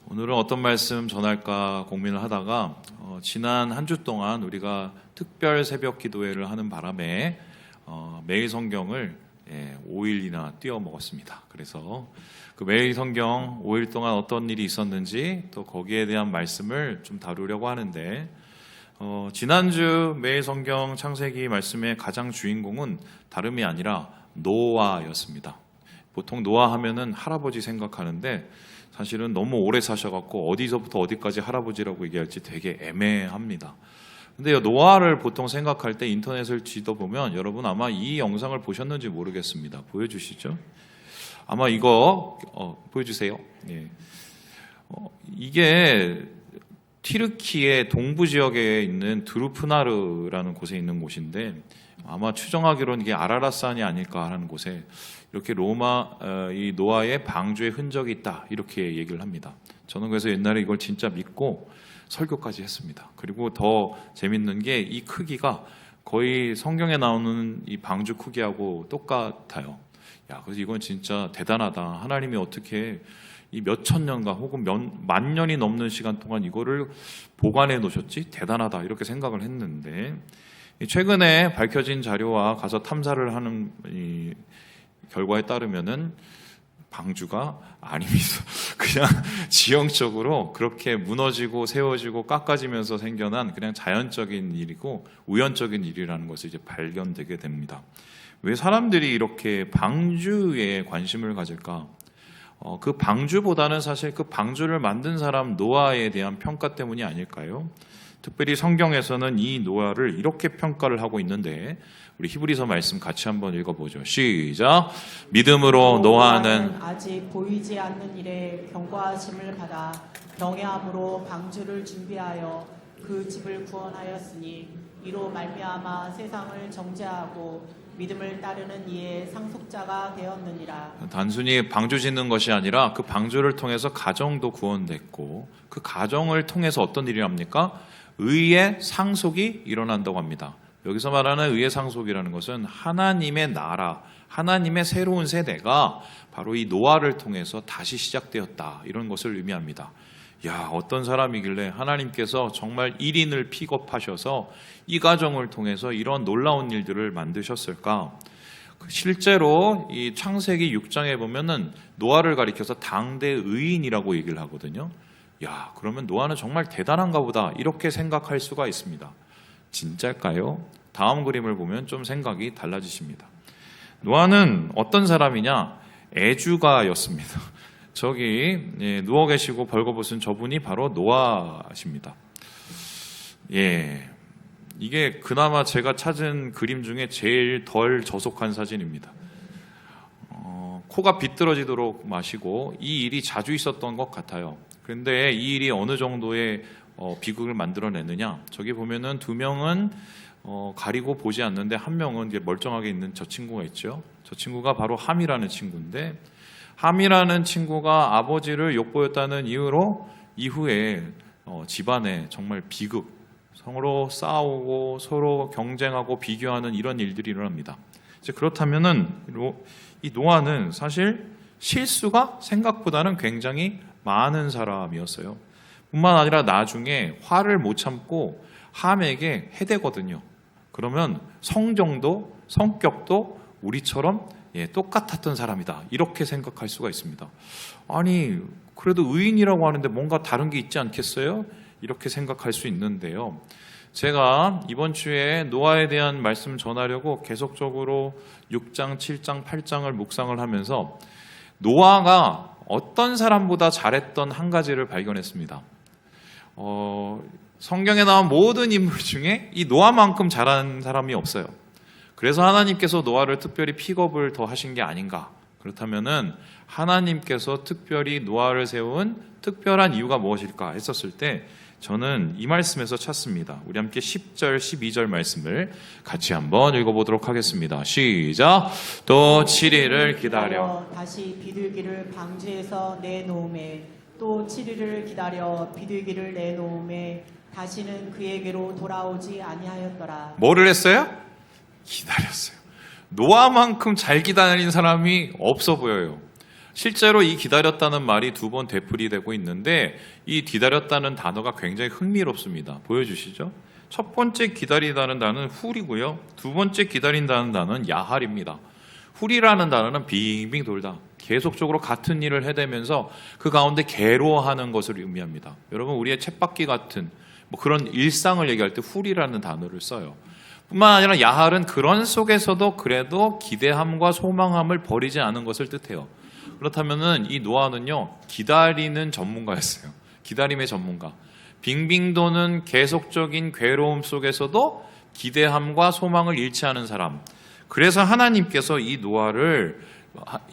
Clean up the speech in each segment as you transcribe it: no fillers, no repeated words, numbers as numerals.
오늘은 어떤 말씀 전할까 고민을 하다가 지난 한 주 동안 우리가 특별 새벽 기도회를 하는 바람에 매일 성경을 5일이나 띄워 먹었습니다. 그래서 그 매일 성경 5일 동안 어떤 일이 있었는지 또 거기에 대한 말씀을 좀 다루려고 하는데 지난주 매일 성경 창세기 말씀의 가장 주인공은 다름이 아니라 노아였습니다. 보통 노아 하면은 할아버지 생각하는데 사실은 너무 오래 사셔갖고 어디서부터 어디까지 할아버지라고 얘기할지 되게 애매합니다. 근데 노아를 보통 생각할 때 인터넷을 뒤져보면 여러분 아마 이 영상을 보셨는지 모르겠습니다. 보여주시죠? 아마 이거 보여주세요. 예. 이게 튀르키의 동부 지역에 있는 드루프나르라는 곳에 있는 곳인데 아마 추정하기로는 이게 아라라산이 아닐까 하는 곳에 이렇게 이 노아의 방주의 흔적이 있다 이렇게 얘기를 합니다. 저는 그래서 옛날에 이걸 진짜 믿고 설교까지 했습니다. 그리고 더 재밌는 게 이 크기가 거의 성경에 나오는 이 방주 크기하고 똑같아요. 야, 그래서 이건 진짜 대단하다. 하나님이 어떻게 이 몇천 년과 혹은 만 년이 넘는 시간 동안 이거를 보관해 놓으셨지? 대단하다 이렇게 생각을 했는데 최근에 밝혀진 자료와 가서 탐사를 하는 이 결과에 따르면은 방주가 아닙니다. 그냥 지형적으로 그렇게 무너지고 세워지고 깎아지면서 생겨난 그냥 자연적인 일이고 우연적인 일이라는 것이 이제 발견되게 됩니다. 왜 사람들이 이렇게 방주에 관심을 가질까? 그 방주보다는 사실 그 방주를 만든 사람 노아에 대한 평가 때문이 아닐까요? 특별히 성경에서는 이 노아를 이렇게 평가를 하고 있는데 우리 히브리서 말씀 같이 한번 읽어보죠. 시작. 믿음으로 노아는 아직 보이지 않는 일에 경고하심을 받아 경외함으로 방주를 준비하여 그 집을 구원하였으니 이로 말미암아 세상을 정죄하고 믿음을 따르는 이의 상속자가 되었느니라. 단순히 방주 짓는 것이 아니라 그 방주를 통해서 가정도 구원됐고 그 가정을 통해서 어떤 일이 합니까? 의의 상속이 일어난다고 합니다. 여기서 말하는 의의 상속이라는 것은 하나님의 나라, 하나님의 새로운 세대가 바로 이 노아를 통해서 다시 시작되었다. 이런 것을 의미합니다. 야, 어떤 사람이길래 하나님께서 정말 1인을 픽업하셔서 이 가정을 통해서 이런 놀라운 일들을 만드셨을까? 실제로 이 창세기 6장에 보면은 노아를 가리켜서 당대 의인이라고 얘기를 하거든요. 야, 그러면 노아는 정말 대단한가 보다 이렇게 생각할 수가 있습니다. 진짜일까요? 다음 그림을 보면 좀 생각이 달라지십니다. 노아는 어떤 사람이냐? 애주가였습니다. 저기 누워 계시고 벌거벗은 저분이 바로 노아십니다. 예, 이게 그나마 제가 찾은 그림 중에 제일 덜 저속한 사진입니다. 코가 비뚤어지도록 마시고 이 일이 자주 있었던 것 같아요. 그런데 이 일이 어느 정도의 비극을 만들어내느냐? 저기 보면은 두 명은 가리고 보지 않는데 한 명은 이제 멀쩡하게 있는 저 친구가 있죠. 저 친구가 바로 함이라는 친구인데 함이라는 친구가 아버지를 욕보였다는 이유로 이후에 집안에 정말 비극, 서로 싸우고 서로 경쟁하고 비교하는 이런 일들이 일어납니다. 이제 그렇다면은 이 노아는 사실 실수가 생각보다는 굉장히 많은 사람이었어요. 뿐만 아니라 나중에 화를 못 참고 함에게 해대거든요. 그러면 성정도 성격도 우리처럼 똑같았던 사람이다. 이렇게 생각할 수가 있습니다. 아니, 그래도 의인이라고 하는데 뭔가 다른 게 있지 않겠어요? 이렇게 생각할 수 있는데요. 제가 이번 주에 노아에 대한 말씀 전하려고 계속적으로 6장, 7장, 8장을 묵상을 하면서 노아가 어떤 사람보다 잘했던 한 가지를 발견했습니다. 성경에 나온 모든 인물 중에 이 노아만큼 잘한 사람이 없어요. 그래서 하나님께서 노아를 특별히 픽업을 더 하신 게 아닌가. 그렇다면은 하나님께서 특별히 노아를 세운 특별한 이유가 무엇일까 했었을 때 저는 이 말씀에서 찾습니다. 우리 함께 10절, 12절 말씀을 같이 한번 읽어보도록 하겠습니다. 시작. 또 7일을 기다려 다시 비둘기를 방주에서 내놓음에 또 7일을 기다려 비둘기를 내놓음에 다시는 그에게로 돌아오지 아니하였더라. 뭐를 했어요? 기다렸어요. 노아만큼 잘 기다린 사람이 없어 보여요. 실제로 이 기다렸다는 말이 2번 되풀이되고 있는데 이 기다렸다는 단어가 굉장히 흥미롭습니다. 보여주시죠? 첫 번째 기다리다는 단어는 훌이고요. 두 번째 기다린다는 단어는 야할입니다. 훌이라는 단어는 빙빙 돌다. 계속적으로 같은 일을 해대면서 그 가운데 괴로워하는 것을 의미합니다. 여러분 우리의 쳇바퀴 같은 뭐 그런 일상을 얘기할 때 훌이라는 단어를 써요. 뿐만 아니라 야할은 그런 속에서도 그래도 기대함과 소망함을 버리지 않은 것을 뜻해요. 그렇다면은 이 노아는요 기다리는 전문가였어요. 기다림의 전문가. 빙빙 도는 계속적인 괴로움 속에서도 기대함과 소망을 잃지 않은 사람. 그래서 하나님께서 이 노아를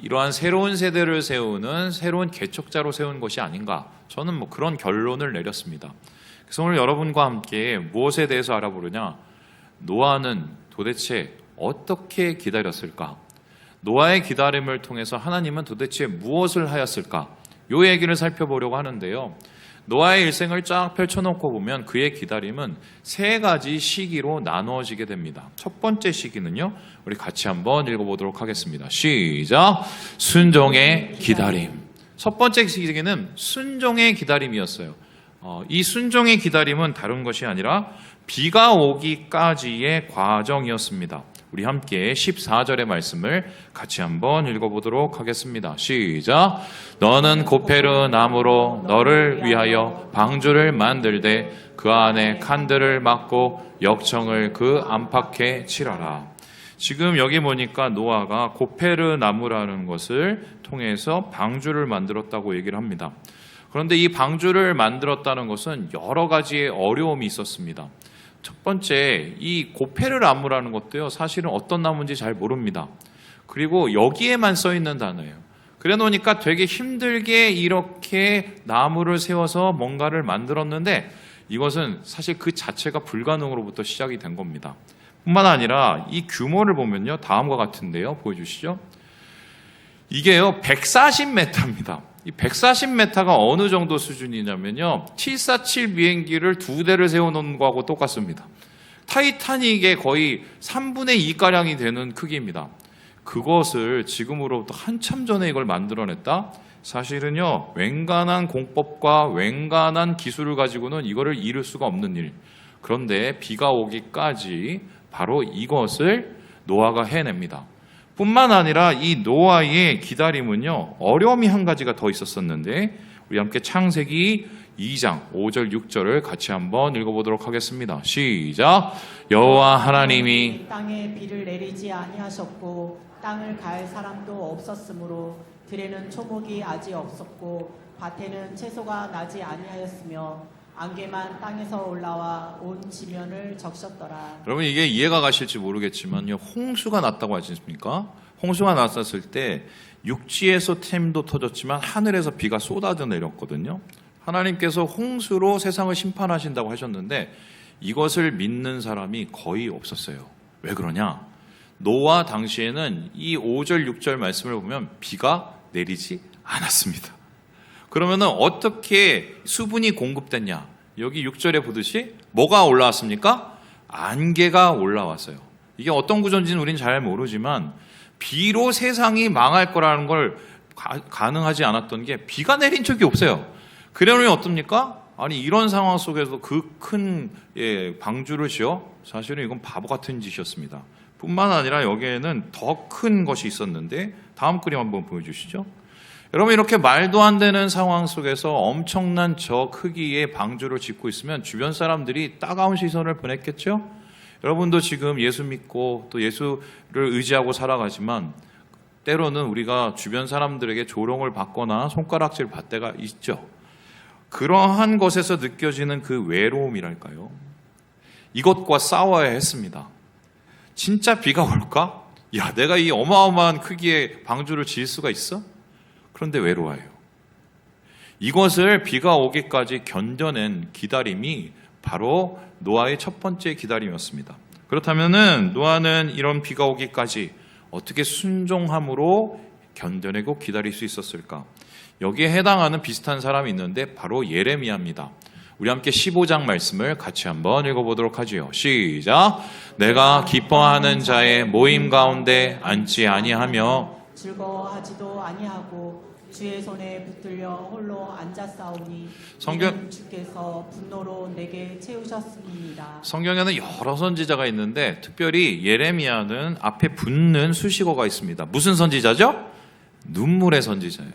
이러한 새로운 세대를 세우는 새로운 개척자로 세운 것이 아닌가. 저는 뭐 그런 결론을 내렸습니다. 그래서 오늘 여러분과 함께 무엇에 대해서 알아보느냐. 노아는 도대체 어떻게 기다렸을까? 노아의 기다림을 통해서 하나님은 도대체 무엇을 하였을까? 이 얘기를 살펴보려고 하는데요. 노아의 일생을 쫙 펼쳐놓고 보면 그의 기다림은 3가지 시기로 나누어지게 됩니다. 첫 번째 시기는요. 우리 같이 한번 읽어보도록 하겠습니다. 시작! 순종의 기다림. 첫 번째 시기는 순종의 기다림이었어요. 이 순종의 기다림은 다른 것이 아니라 비가 오기까지의 과정이었습니다. 우리 함께 14절의 말씀을 같이 한번 읽어보도록 하겠습니다. 시작! 너는 고페르 나무로 너를 위하여 방주를 만들되 그 안에 칸들을 막고 역청을 그 안팎에 칠하라. 지금 여기 보니까 노아가 고페르 나무라는 것을 통해서 방주를 만들었다고 얘기를 합니다. 그런데 이 방주를 만들었다는 것은 여러 가지의 어려움이 있었습니다. 첫 번째, 이 고페르 나무라는 것도요, 사실은 어떤 나무인지 잘 모릅니다. 그리고 여기에만 써 있는 단어예요. 그래 놓으니까 되게 힘들게 이렇게 나무를 세워서 뭔가를 만들었는데 이것은 사실 그 자체가 불가능으로부터 시작이 된 겁니다. 뿐만 아니라 이 규모를 보면요, 다음과 같은데요, 보여주시죠. 이게요, 140m입니다. 이 140m가 어느 정도 수준이냐면요, 747 비행기를 2대를 세워놓은 거하고 똑같습니다. 타이타닉의 거의 3분의 2가량이 되는 크기입니다. 그것을 지금으로부터 한참 전에 이걸 만들어냈다? 사실은요, 웬간한 공법과 웬간한 기술을 가지고는 이거를 이룰 수가 없는 일. 그런데 비가 오기까지 바로 이것을 노아가 해냅니다. 뿐만 아니라 이 노아의 기다림은요, 어려움이 한 가지가 더 있었었는데 우리 함께 창세기 2장 5절 6절을 같이 한번 읽어보도록 하겠습니다. 시작! 여호와 하나님이 땅에 비를 내리지 아니하셨고 땅을 갈 사람도 없었으므로 들에는 초목이 아직 없었고 밭에는 채소가 나지 아니하였으며 안개만 땅에서 올라와 온 지면을 적셨더라. 여러분 이게 이해가 가실지 모르겠지만요, 홍수가 났다고 하지 않습니까? 홍수가 났었을 때 육지에서 샘도 터졌지만 하늘에서 비가 쏟아져 내렸거든요. 하나님께서 홍수로 세상을 심판하신다고 하셨는데 이것을 믿는 사람이 거의 없었어요. 왜 그러냐? 노아 당시에는 이 5절 6절 말씀을 보면 비가 내리지 않았습니다. 그러면은 어떻게 수분이 공급됐냐? 여기 6절에 보듯이 뭐가 올라왔습니까? 안개가 올라왔어요. 이게 어떤 구조인지는 우리는 잘 모르지만 비로 세상이 망할 거라는 걸 가능하지 않았던 게 비가 내린 적이 없어요. 그러면 어떻습니까? 아니 이런 상황 속에서 그 큰 방주를 지어? 사실은 이건 바보 같은 짓이었습니다. 뿐만 아니라 여기에는 더 큰 것이 있었는데 다음 그림 한번 보여주시죠. 여러분 이렇게 말도 안 되는 상황 속에서 엄청난 저 크기의 방주를 짓고 있으면 주변 사람들이 따가운 시선을 보냈겠죠? 여러분도 지금 예수 믿고 또 예수를 의지하고 살아가지만 때로는 우리가 주변 사람들에게 조롱을 받거나 손가락질 받을 때가 있죠. 그러한 것에서 느껴지는 그 외로움이랄까요? 이것과 싸워야 했습니다. 진짜 비가 올까? 야, 내가 이 어마어마한 크기의 방주를 지을 수가 있어? 그런데 외로워요. 이것을 비가 오기까지 견뎌낸 기다림이 바로 노아의 첫 번째 기다림이었습니다. 그렇다면은 노아는 이런 비가 오기까지 어떻게 순종함으로 견뎌내고 기다릴 수 있었을까? 여기에 해당하는 비슷한 사람이 있는데 바로 예레미야입니다. 우리 함께 15장 말씀을 같이 한번 읽어보도록 하지요. 시작! 내가 기뻐하는 자의 모임 가운데 앉지 아니하며 즐거워하지도 아니하고 주의 손에 붙들려 홀로 앉았사오니 성경- 이는 주께서 분노로 내게 채우셨습니다. 성경에는 여러 선지자가 있는데 특별히 예레미야는 앞에 붙는 수식어가 있습니다. 무슨 선지자죠? 눈물의 선지자예요.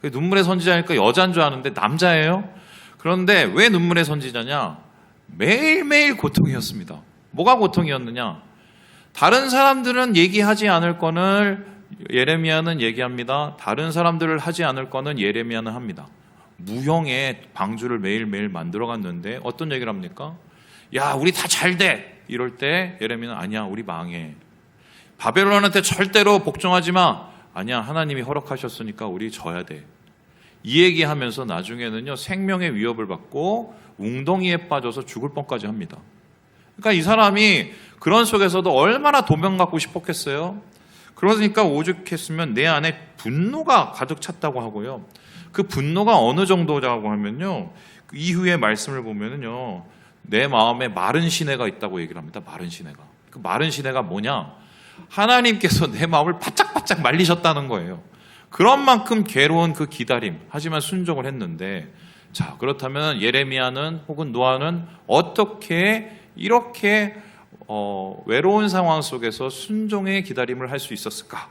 눈물의 선지자니까 여자인 줄 아는데 남자예요. 그런데 왜 눈물의 선지자냐? 매일매일 고통이었습니다. 뭐가 고통이었느냐? 다른 사람들은 얘기하지 않을 거를 예레미야는 얘기합니다. 다른 사람들을 하지 않을 거는 예레미야는 합니다. 무형의 방주를 매일매일 만들어갔는데 어떤 얘기를 합니까? 야, 우리 다 잘 돼. 이럴 때 예레미야는 아니야, 우리 망해. 바벨론한테 절대로 복종하지 마. 아니야, 하나님이 허락하셨으니까 우리 져야 돼. 이 얘기하면서 나중에는요, 생명의 위협을 받고 웅덩이에 빠져서 죽을 뻔까지 합니다. 그러니까 이 사람이 그런 속에서도 얼마나 도망가고 싶었겠어요. 그러니까 오죽했으면 내 안에 분노가 가득 찼다고 하고요. 그 분노가 어느 정도라고 하면요, 그 이후의 말씀을 보면은요, 내 마음에 마른 시내가 있다고 얘기를 합니다. 마른 시내가. 그 마른 시내가 뭐냐? 하나님께서 내 마음을 바짝바짝 말리셨다는 거예요. 그런 만큼 괴로운 그 기다림, 하지만 순종을 했는데, 자, 그렇다면 예레미야는 혹은 노아는 어떻게 이렇게 외로운 상황 속에서 순종의 기다림을 할 수 있었을까?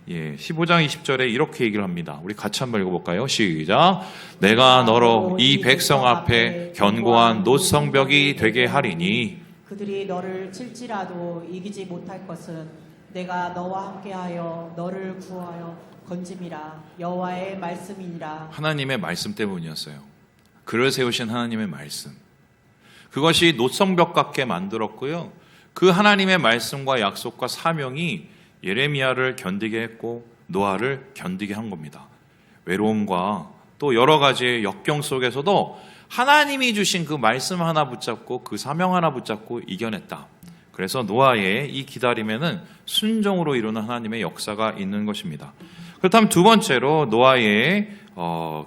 15장 20절에 이렇게 얘기를 합니다. 우리 같이 한번 읽어볼까요? 시작. 내가 너로 이 백성 앞에 견고한 노성벽이 되게 하리니 그들이 너를 칠지라도 이기지 못할 것은 내가 너와 함께하여 너를 구하여 건짐이라 여호와의 말씀이니라. 하나님의 말씀 때문이었어요. 그를 세우신 하나님의 말씀. 그것이 노성벽 같게 만들었고요. 그 하나님의 말씀과 약속과 사명이 예레미야를 견디게 했고 노아를 견디게 한 겁니다. 외로움과 또 여러 가지의 역경 속에서도 하나님이 주신 그 말씀 하나 붙잡고 그 사명 하나 붙잡고 이겨냈다. 그래서 노아의 이 기다림에는 순종으로 이루는 하나님의 역사가 있는 것입니다. 그렇다면 두 번째로 노아의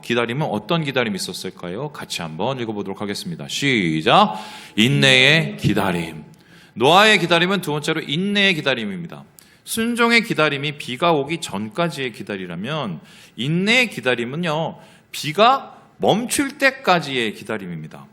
기다림은 어떤 기다림이 있었을까요? 같이 한번 읽어보도록 하겠습니다. 시작. 인내의 기다림. 노아의 기다림은 두 번째로 인내의 기다림입니다. 순종의 기다림이 비가 오기 전까지의 기다리라면 인내의 기다림은요, 비가 멈출 때까지의 기다림입니다.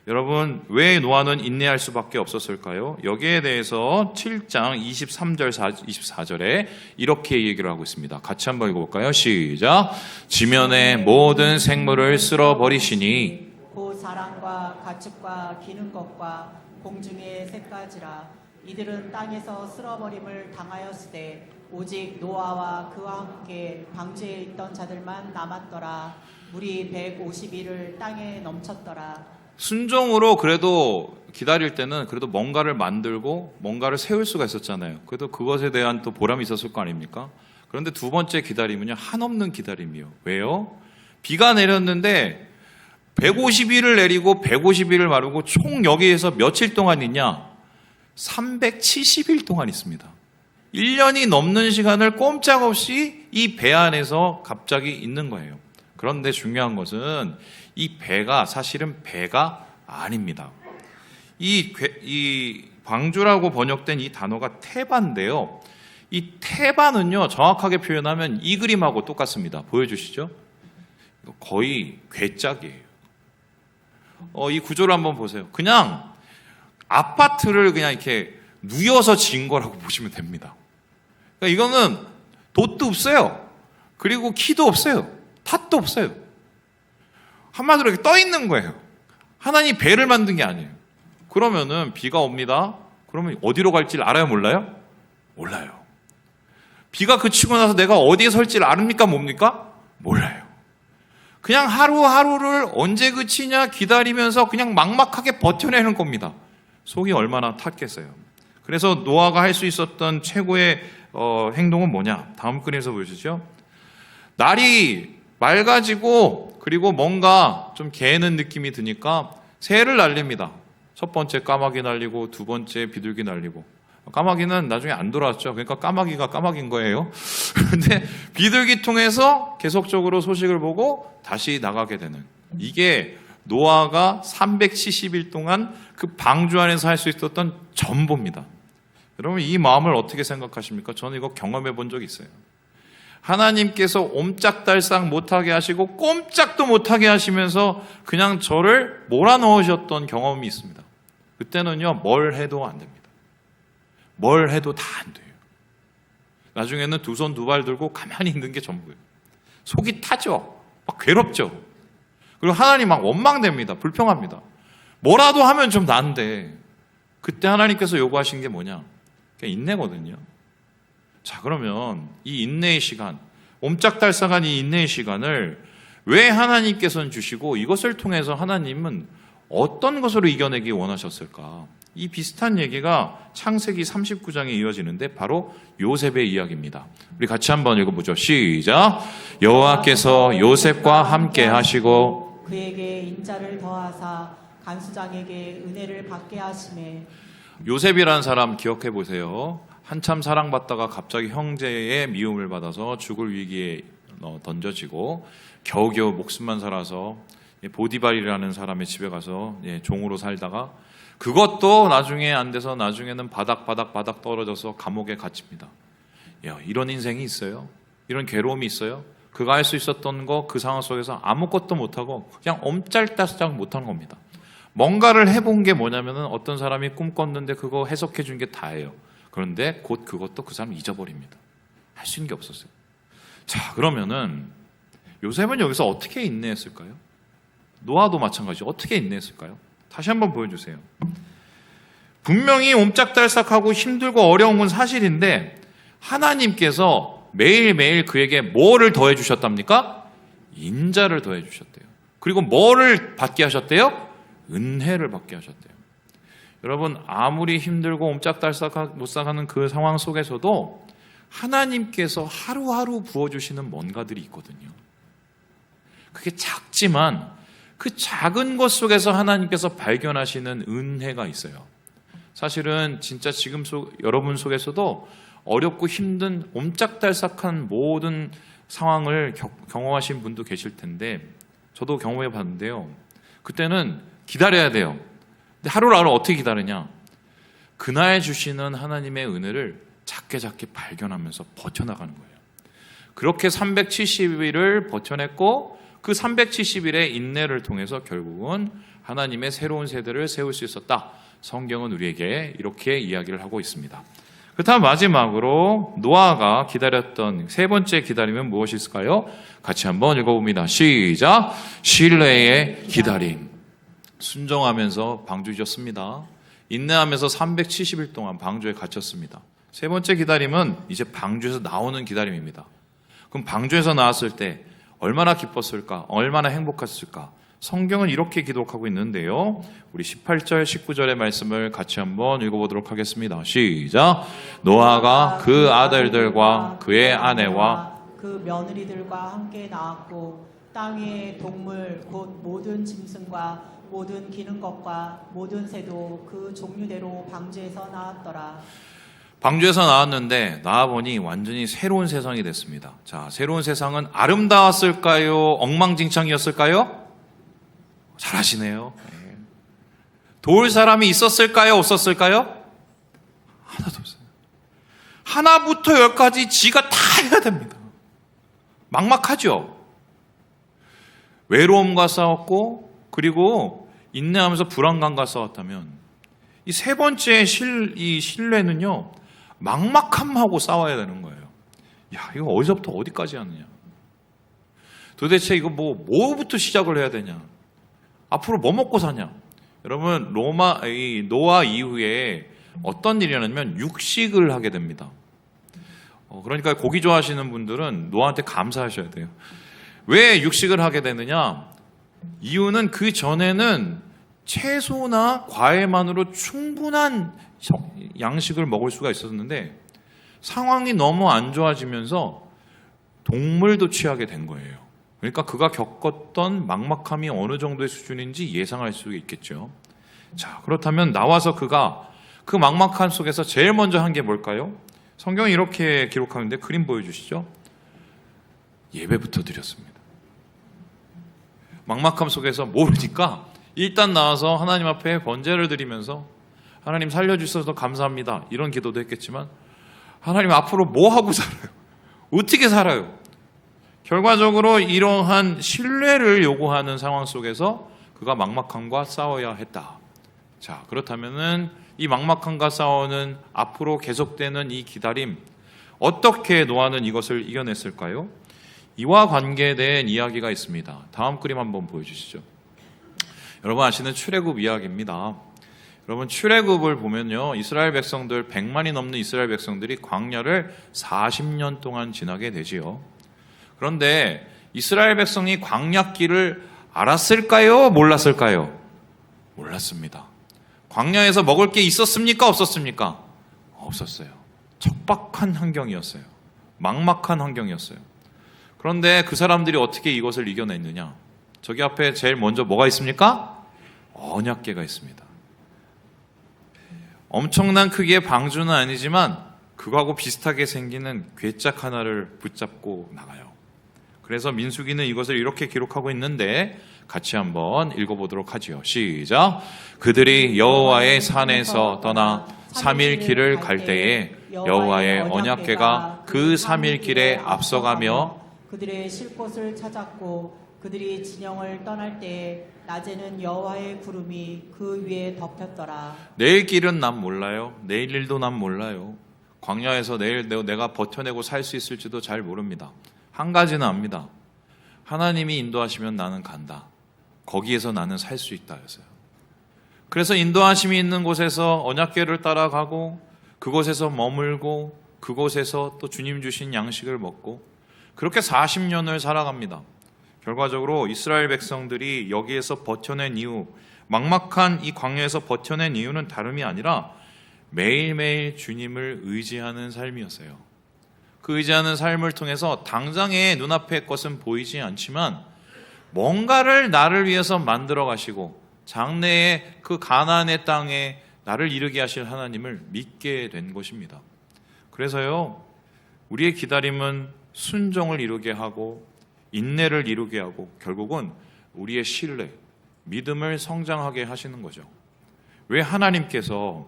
여러분, 왜 노아는 인내할 수밖에 없었을까요? 여기에 대해서 7장 23절 24절에 이렇게 얘기를 하고 있습니다. 같이 한번 읽어볼까요? 시작. 지면의 모든 생물을 쓸어버리시니 그 사람과 가축과 기는 것과 공중의 새까지라 이들은 땅에서 쓸어버림을 당하였으되 오직 노아와 그와 함께 방주에 있던 자들만 남았더라. 물이 150일을 땅에 넘쳤더라. 순종으로 그래도 기다릴 때는 그래도 뭔가를 만들고 뭔가를 세울 수가 있었잖아요. 그래도 그것에 대한 또 보람이 있었을 거 아닙니까? 그런데 두 번째 기다림은요, 한없는 기다림이요. 왜요? 비가 내렸는데 150일을 내리고 150일을 마르고 총 여기에서 며칠 동안 있냐? 370일 동안 있습니다. 1년이 넘는 시간을 꼼짝없이 이 배 안에서 갑자기 있는 거예요. 그런데 중요한 것은 이 배가 사실은 배가 아닙니다. 이 방주라고 번역된 이 단어가 태바인데요. 이 태바는요, 정확하게 표현하면 이 그림하고 똑같습니다. 보여주시죠? 거의 괴짝이에요. 이 구조를 한번 보세요. 그냥 아파트를 그냥 이렇게 누여서 지은 거라고 보시면 됩니다. 그러니까 이거는 돛도 없어요. 그리고 키도 없어요. 탓도 없어요. 한마디로 이렇게 떠 있는 거예요. 하나님이 배를 만든 게 아니에요. 그러면은 비가 옵니다. 그러면 어디로 갈지를 알아요, 몰라요? 몰라요. 비가 그치고 나서 내가 어디에 설지를 압니까, 뭡니까? 몰라요. 그냥 하루하루를 언제 그치냐 기다리면서 그냥 막막하게 버텨내는 겁니다. 속이 얼마나 탔겠어요. 그래서 노아가 할 수 있었던 최고의 행동은 뭐냐? 다음 그림에서 보여주죠. 날이 맑아지고 그리고 뭔가 좀 개는 느낌이 드니까 새를 날립니다. 첫 번째 까마귀 날리고 두 번째 비둘기 날리고. 까마귀는 나중에 안 돌아왔죠. 그러니까 까마귀가 까마귀인 거예요. 그런데 비둘기 통해서 계속적으로 소식을 보고 다시 나가게 되는. 이게 노아가 370일 동안 그 방주 안에서 할 수 있었던 전부입니다. 여러분, 이 마음을 어떻게 생각하십니까? 저는 이거 경험해 본 적이 있어요. 하나님께서 옴짝달싹 못하게 하시고 꼼짝도 못하게 하시면서 그냥 저를 몰아넣으셨던 경험이 있습니다. 그때는요, 뭘 해도 안 됩니다. 뭘 해도 다 안 돼요. 나중에는 두 손 두 발 들고 가만히 있는 게 전부예요. 속이 타죠. 막 괴롭죠. 그리고 하나님 막 원망됩니다. 불평합니다. 뭐라도 하면 좀 나은데 그때 하나님께서 요구하신 게 뭐냐? 그냥 인내거든요. 자, 그러면 이 인내의 시간, 옴짝달싹한 이 인내의 시간을 왜 하나님께서는 주시고 이것을 통해서 하나님은 어떤 것으로 이겨내기 원하셨을까? 이 비슷한 얘기가 창세기 39장에 이어지는데 바로 요셉의 이야기입니다. 우리 같이 한번 읽어보죠. 시작. 여호와께서 요셉과 함께 하시고 그에게 인자를 더하사 간수장에게 은혜를 받게 하심에. 요셉이라는 사람 기억해 보세요. 한참 사랑받다가 갑자기 형제의 미움을 받아서 죽을 위기에 던져지고 겨우겨우 목숨만 살아서 보디발이라는 사람의 집에 가서 종으로 살다가 그것도 나중에 안 돼서 나중에는 바닥 떨어져서 감옥에 갇힙니다. 이런 인생이 있어요? 이런 괴로움이 있어요? 그가 할 수 있었던 거 그 상황 속에서 아무것도 못하고 그냥 옴짤따스짝 못한 겁니다. 뭔가를 해본 게 뭐냐면은 어떤 사람이 꿈꿨는데 그거 해석해 준 게 다예요. 그런데 곧 그것도 그 사람 잊어버립니다. 할 수 있는 게 없었어요. 자, 그러면은 요셉은 여기서 어떻게 인내했을까요? 노아도 마찬가지죠. 어떻게 인내했을까요? 다시 한번 보여주세요. 분명히 옴짝달싹하고 힘들고 어려운 건 사실인데 하나님께서 매일매일 그에게 뭐를 더해 주셨답니까? 인자를 더해 주셨대요. 그리고 뭐를 받게 하셨대요? 은혜를 받게 하셨대요. 여러분, 아무리 힘들고 옴짝달싹하는 그 상황 속에서도 하나님께서 하루하루 부어주시는 뭔가들이 있거든요. 그게 작지만 그 작은 것 속에서 하나님께서 발견하시는 은혜가 있어요. 사실은 진짜 지금 여러분 속에서도 어렵고 힘든 옴짝달싹한 모든 상황을 경험하신 분도 계실 텐데 저도 경험해 봤는데요. 그때는 기다려야 돼요. 근데 하루를 어떻게 기다리냐? 그날 주시는 하나님의 은혜를 작게 발견하면서 버텨나가는 거예요. 그렇게 370일을 버텨냈고 그 370일의 인내를 통해서 결국은 하나님의 새로운 세대를 세울 수 있었다. 성경은 우리에게 이렇게 이야기를 하고 있습니다. 그렇다면 마지막으로 노아가 기다렸던 세 번째 기다림은 무엇이 있을까요? 같이 한번 읽어봅니다. 시작. 신뢰의 기다림. 순종하면서 방주 지었습니다. 인내하면서 370일 동안 방주에 갇혔습니다. 세 번째 기다림은 이제 방주에서 나오는 기다림입니다. 그럼 방주에서 나왔을 때 얼마나 기뻤을까? 얼마나 행복했을까? 성경은 이렇게 기록하고 있는데요. 우리 18절, 19절의 말씀을 같이 한번 읽어보도록 하겠습니다. 시작. 노아가 그 아들들과 그의 아내와 그 며느리들과 함께 나왔고 땅 위의 동물 곧 모든 짐승과 모든 기는 것과 모든 새도 그 종류대로 방주에서 나왔더라. 방주에서 나왔는데 나와보니 완전히 새로운 세상이 됐습니다. 자, 새로운 세상은 아름다웠을까요? 엉망진창이었을까요? 잘하시네요. 네. 도울 사람이 있었을까요? 없었을까요? 하나도 없어요. 하나부터 열까지 지가 다 해야 됩니다. 막막하죠? 외로움과 싸웠고 그리고 인내하면서 불안감과 싸웠다면 이 세 번째 이 신뢰는요. 막막함하고 싸워야 되는 거예요. 야, 이거 어디서부터 어디까지 하느냐? 도대체 이거 뭐부터 시작을 해야 되냐? 앞으로 뭐 먹고 사냐? 여러분, 노아 이후에 어떤 일이냐면 육식을 하게 됩니다. 그러니까 고기 좋아하시는 분들은 노아한테 감사하셔야 돼요. 왜 육식을 하게 되느냐? 이유는 그 전에는 채소나 과일만으로 충분한 양식을 먹을 수가 있었는데 상황이 너무 안 좋아지면서 동물도 취하게 된 거예요. 그러니까 그가 겪었던 막막함이 어느 정도의 수준인지 예상할 수 있겠죠. 자, 그렇다면 나와서 그가 그 막막함 속에서 제일 먼저 한 게 뭘까요? 성경이 이렇게 기록하는데 그림 보여주시죠. 예배부터 드렸습니다. 막막함 속에서 모르니까 일단 나와서 하나님 앞에 번제를 드리면서 하나님 살려주셔서 감사합니다. 이런 기도도 했겠지만 하나님 앞으로 뭐 하고 살아요? 어떻게 살아요? 결과적으로 이러한 신뢰를 요구하는 상황 속에서 그가 막막함과 싸워야 했다. 자, 그렇다면은 이 막막함과 싸우는 앞으로 계속되는 이 기다림, 어떻게 노아는 이것을 이겨냈을까요? 이와 관계된 이야기가 있습니다. 다음 그림 한번 보여주시죠. 여러분 아시는 출애굽 이야기입니다. 여러분 출애굽을 보면요, 이스라엘 백성들 100만이 넘는 이스라엘 백성들이 광야를 40년 동안 지나게 되지요. 그런데 이스라엘 백성이 광야길을 알았을까요? 몰랐을까요? 몰랐습니다. 광야에서 먹을 게 있었습니까? 없었습니까? 없었어요. 척박한 환경이었어요. 막막한 환경이었어요. 그런데 그 사람들이 어떻게 이것을 이겨냈느냐? 저기 앞에 제일 먼저 뭐가 있습니까? 언약궤가 있습니다. 엄청난 크기의 방주는 아니지만 그거하고 비슷하게 생기는 궤짝 하나를 붙잡고 나가요. 그래서 민수기는 이것을 이렇게 기록하고 있는데 같이 한번 읽어보도록 하지요. 시작. 그들이 여호와의 산에서 떠나 3일 길을 갈 때에 여호와의 언약궤가 그 3일 길에 앞서가며 그들의 쉴 곳을 찾았고 그들이 진영을 떠날 때에 낮에는 여호와의 구름이 그 위에 덮였더라. 내일 길은 난 몰라요. 내일 일도 난 몰라요. 광야에서 내일 내가 버텨내고 살 수 있을지도 잘 모릅니다. 한 가지는 압니다. 하나님이 인도하시면 나는 간다. 거기에서 나는 살 수 있다 해서요. 그래서 인도하심이 있는 곳에서 언약궤를 따라가고 그곳에서 머물고 그곳에서 또 주님 주신 양식을 먹고 그렇게 40년을 살아갑니다. 결과적으로 이스라엘 백성들이 여기에서 버텨낸 이유, 막막한 이 광야에서 버텨낸 이유는 다름이 아니라 매일매일 주님을 의지하는 삶이었어요. 그 의지하는 삶을 통해서 당장의 눈앞의 것은 보이지 않지만 뭔가를 나를 위해서 만들어 가시고 장래의 그 가나안의 땅에 나를 이르게 하실 하나님을 믿게 된 것입니다. 그래서요, 우리의 기다림은 순종을 이루게 하고 인내를 이루게 하고 결국은 우리의 신뢰, 믿음을 성장하게 하시는 거죠. 왜 하나님께서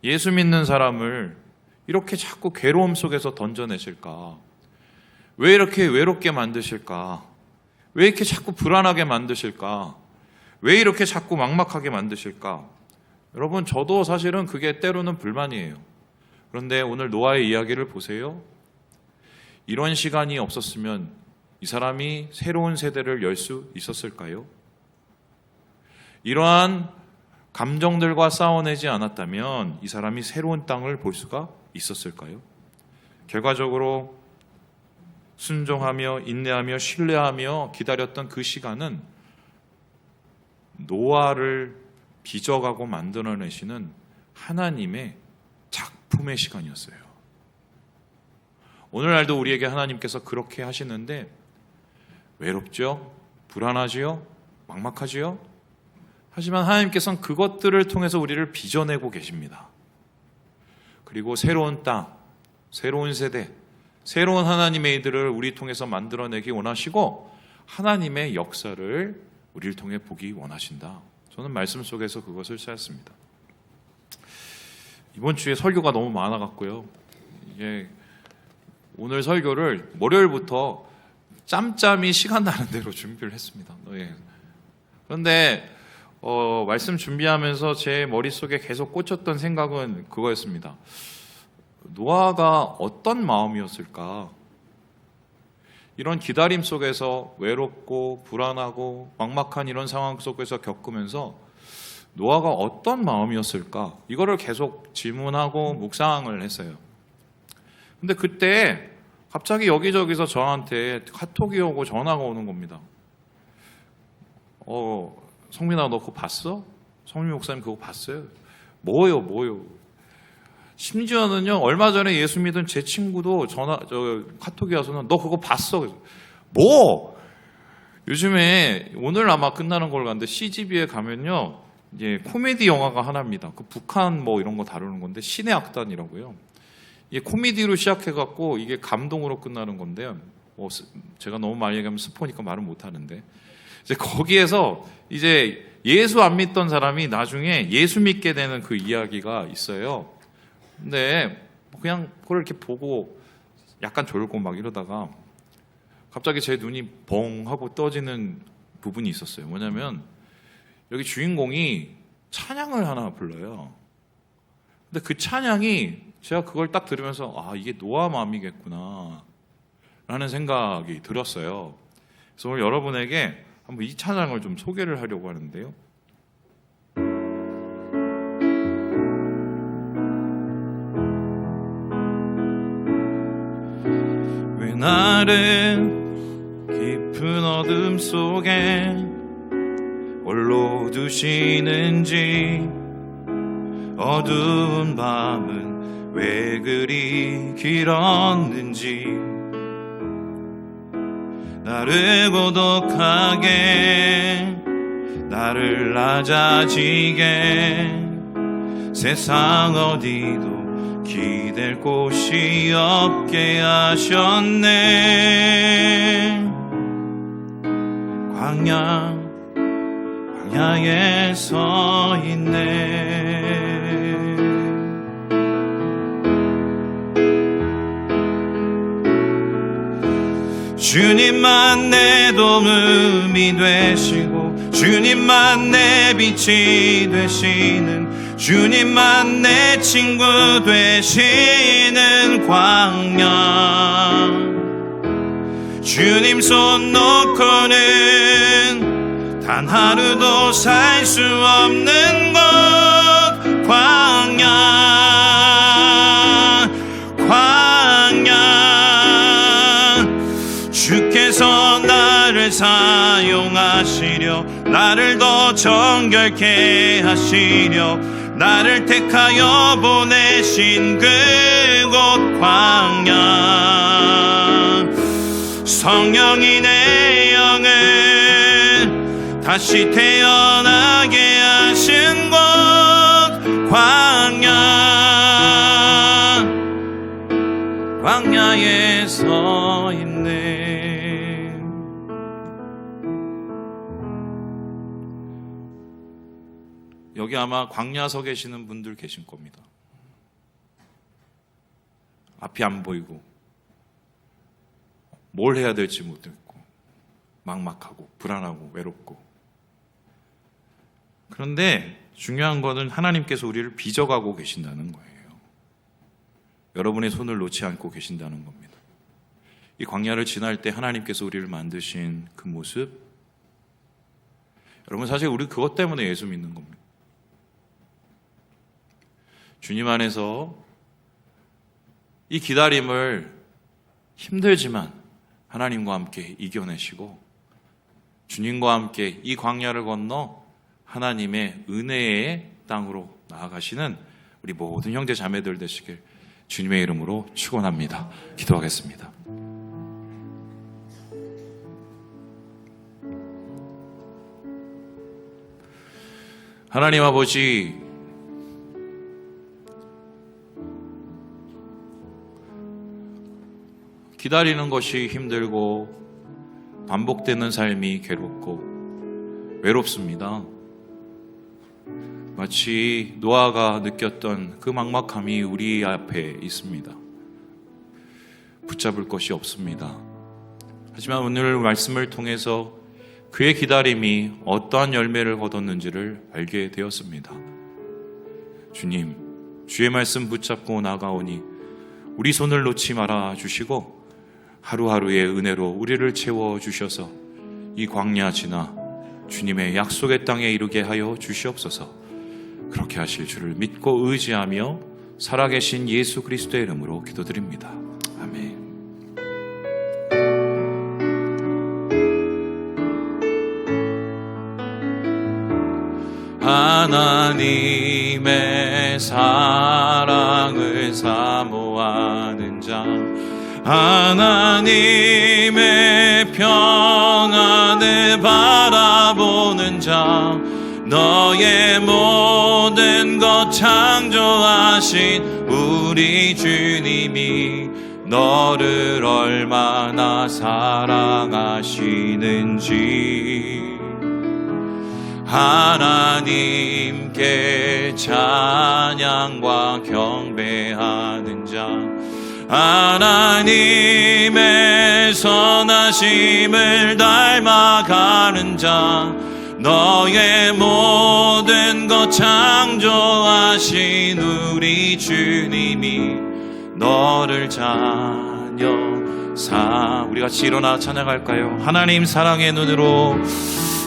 예수 믿는 사람을 이렇게 자꾸 괴로움 속에서 던져내실까? 왜 이렇게 외롭게 만드실까? 왜 이렇게 자꾸 불안하게 만드실까? 왜 이렇게 자꾸 막막하게 만드실까? 여러분, 저도 사실은 그게 때로는 불만이에요. 그런데 오늘 노아의 이야기를 보세요. 이런 시간이 없었으면 이 사람이 새로운 세대를 열 수 있었을까요? 이러한 감정들과 싸워내지 않았다면 이 사람이 새로운 땅을 볼 수가 있었을까요? 결과적으로 순종하며 인내하며 신뢰하며 기다렸던 그 시간은 노아를 빚어가고 만들어내시는 하나님의 작품의 시간이었어요. 오늘날도 우리에게 하나님께서 그렇게 하시는데 외롭죠? 불안하지요? 막막하지요? 하지만 하나님께서는 그것들을 통해서 우리를 빚어내고 계십니다. 그리고 새로운 땅, 새로운 세대, 새로운 하나님의 이들을 우리 통해서 만들어내기 원하시고 하나님의 역사를 우리를 통해 보기 원하신다. 저는 말씀 속에서 그것을 찾았습니다. 이번 주에 설교가 너무 많아갖고요. 이게 오늘 설교를 월요일부터 짬짬이 시간 나는 대로 준비를 했습니다. 그런데 말씀 준비하면서 제 머릿속에 계속 꽂혔던 생각은 그거였습니다. 노아가 어떤 마음이었을까? 이런 기다림 속에서 외롭고 불안하고 막막한 이런 상황 속에서 겪으면서 노아가 어떤 마음이었을까? 이거를 계속 질문하고 묵상을 했어요. 근데 그때 갑자기 여기저기서 저한테 카톡이 오고 전화가 오는 겁니다. 성민아, 너 그거 봤어? 성민 목사님 그거 봤어요? 뭐요? 심지어는요, 얼마 전에 예수 믿은 제 친구도 카톡이 와서는 너 그거 봤어? 뭐? 요즘에 오늘 아마 끝나는 걸 갔는데 CGV에 가면요, 이제 코미디 영화가 하나입니다. 그 북한 뭐 이런 거 다루는 건데 신의 악단이라고요. 이게 코미디로 시작해갖고 이게 감동으로 끝나는 건데 제가 너무 많이 얘기하면 스포니까 말은 못하는데 이제 거기에서 이제 예수 안 믿던 사람이 나중에 예수 믿게 되는 그 이야기가 있어요. 근데 그냥 그걸 이렇게 보고 약간 졸고 막 이러다가 갑자기 제 눈이 벙 하고 떠지는 부분이 있었어요. 뭐냐면 여기 주인공이 찬양을 하나 불러요. 근데 그 찬양이 제가 그걸 딱 들으면서 아, 이게 노아 마음이겠구나 라는 생각이 들었어요. 그래서 오늘 여러분에게 한번 이 찬양을 좀 소개를 하려고 하는데요. 왜 나를 깊은 어둠 속에 홀로 두시는지, 어두운 밤은 왜 그리 길었는지, 나를 고독하게 나를 낮아지게 세상 어디도 기댈 곳이 없게 하셨네. 광야에 서 있네. 주님만 내 도움이 되시고 주님만 내 빛이 되시는, 주님만 내 친구 되시는 광야. 주님 손 놓고는 단 하루도 살 수 없는 곳, 광야. 주께서 나를 사용하시려, 나를 더 정결케 하시려, 나를 택하여 보내신 그곳 광야. 성령이 내 영을 다시 태어나게 하신 곳 광야에 서 있네. 여기 아마 광야 서 계시는 분들 계신 겁니다. 앞이 안 보이고 뭘 해야 될지 모르겠고 막막하고 불안하고 외롭고. 그런데 중요한 것은 하나님께서 우리를 빚어가고 계신다는 거예요. 여러분의 손을 놓지 않고 계신다는 겁니다. 이 광야를 지날 때 하나님께서 우리를 만드신 그 모습, 여러분 사실 우리 그것 때문에 예수 믿는 겁니다. 주님 안에서 이 기다림을 힘들지만 하나님과 함께 이겨내시고 주님과 함께 이 광야를 건너 하나님의 은혜의 땅으로 나아가시는 우리 모든 형제 자매들 되시길 주님의 이름으로 축원합니다. 기도하겠습니다. 하나님 아버지, 기다리는 것이 힘들고 반복되는 삶이 괴롭고 외롭습니다. 마치 노아가 느꼈던 그 막막함이 우리 앞에 있습니다. 붙잡을 것이 없습니다. 하지만 오늘 말씀을 통해서 그의 기다림이 어떠한 열매를 거뒀는지를 알게 되었습니다. 주님, 주의 말씀 붙잡고 나가오니 우리 손을 놓지 말아 주시고 하루하루의 은혜로 우리를 채워주셔서 이 광야 지나 주님의 약속의 땅에 이르게 하여 주시옵소서. 그렇게 하실 줄을 믿고 의지하며 살아계신 예수 그리스도의 이름으로 기도드립니다. 아멘. 하나님의 사랑을 사모하는 자, 하나님의 평안을 바라보는 자, 너의 모든 것 창조하신 우리 주님이 너를 얼마나 사랑하시는지 하나님께 찬양과 경배하는 자, 하나님의 선하심을 닮아가는 자, 너의 모든 것 창조하신 우리 주님이 너를 자녀사. 우리 같이 일어나 찬양할까요? 하나님 사랑의 눈으로,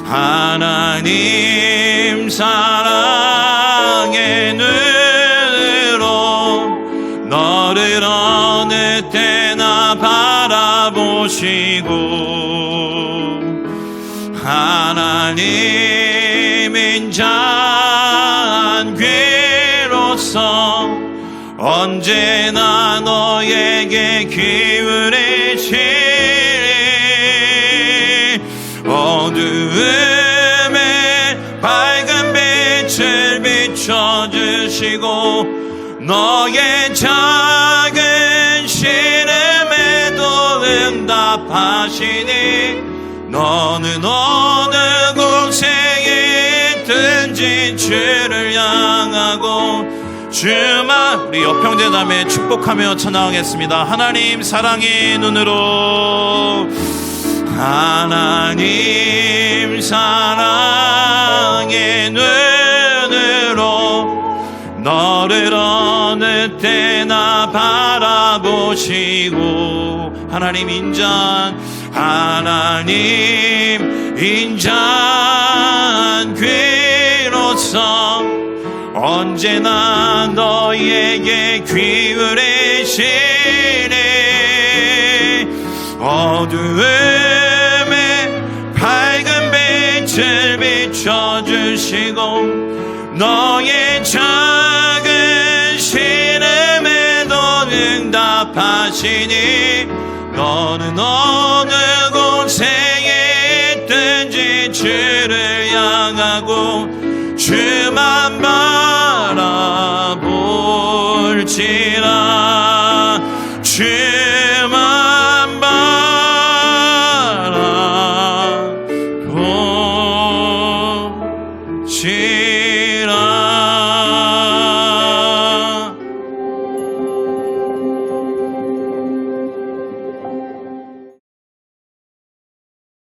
하나님 사랑의 눈으로 너를 어느 때나 바라보시고, 하나님 인자한 귀로서 언제나 너에게 기울이시니, 어두움에 밝은 빛을 비춰주시고, 너의 작은 시름에도 응답하시니, 너는 어느 곳에 있든지 주를 향하고 주만. 우리 여평제자매 축복하며 찬양하겠습니다. 하나님 사랑의 눈으로, 하나님 사랑의 눈으로 너를 어느 때나 바라보시고, 하나님 인자한, 하나님 인자한 귀로서 언제나 너에게 기울이시니, 어두움에 밝은 빛을 비춰주시고, 너의 작은 시름에도 응답하시니, 너는 어느 곳에 있든지 주를 향하고 주만 바라볼지라. 주